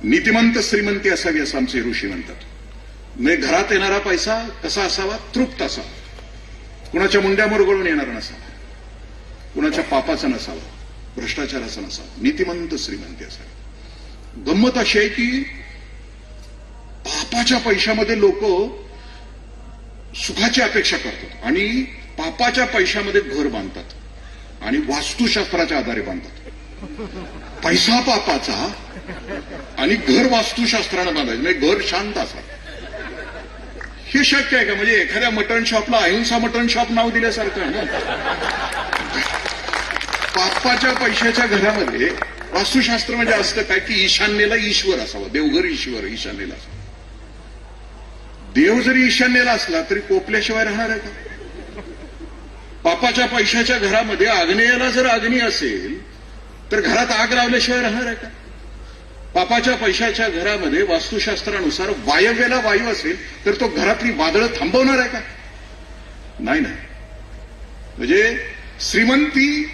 नीतिमंत श्रीमंती असावी असं आमचे ऋषी म्हणतात. म्हणजे घरात येणारा पैसा कसा असावा? तृप्त असावा, कुणाच्या मुंड्यावर गळून येणारा नसावा, कुणाच्या पापाचा नसावा, भ्रष्टाचाराचा नसावा, नीतिमंत श्रीमंती असावी. गंमत अशी आहे की पापाच्या पैशामध्ये लोक सुखाची अपेक्षा करतात आणि पापाच्या पैशामध्ये घर बांधतात आणि वास्तुशास्त्राच्या आधारे बांधतात. पैसा पापाचा आणि घर वास्तुशास्त्रानं बांधायचं, म्हणजे घर शांत असावं. हे शक्य आहे का? म्हणजे एखाद्या मटण शॉपला अहिंसा मटण शॉप नाव दिल्यासारखं आहे ना. पापाच्या पैशाच्या घरामध्ये वास्तुशास्त्र म्हणजे असतं काय की ईशान्येला ईश्वर असावा, देवघर ईश्वर ईशान्येला असावं. देव जरी ईशान्येला असला तरी कोपल्याशिवाय राहणार आहे का? पापाच्या पैशाच्या घरामध्ये आग्नेयाला जर अग्नी असेल तर घरात आग लावल्याशिवाय राहणार आहे का? पापाच्या पैशाच्या घरामध्ये वास्तुशास्त्रानुसार वायव्याला वायू असेल तर तो घरातली वादळं थांबवणार आहे का? नाही ना. म्हणजे श्रीमंती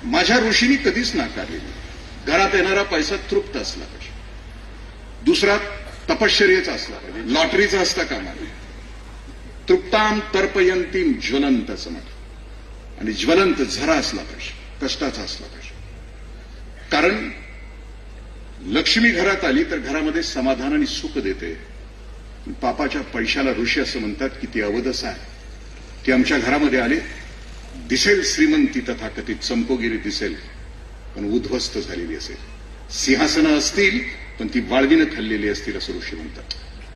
माझ्या ऋषींनी कधीच नाकारलेली. घरात येणारा पैसा तृप्त असला पाहिजे. दुसरा तपश्चर्याचा असला पाहिजे, लॉटरीचा असता कामा नये. तृप्ताम तर्पयंतीम ज्वलंत असं म्हणतात. आणि ज्वलंत झरा असला पाहिजे, कष्टाचा असला पाहिजे. कारण लक्ष्मी घरात आली तर घरामध्ये समाधान आणि सुख देते. पापाच्या पैशाला ऋषी असं म्हणतात की ती अवदस आहे. ती आमच्या घरामध्ये आली दिसेल श्रीमंती तथाकथित चंपोगिरी दिसेल पण उद्ध्वस्त झालेली असेल. सिंहासनं असतील पण ती वाळवीनं खाल्लेली असतील असं ऋषी म्हणतात.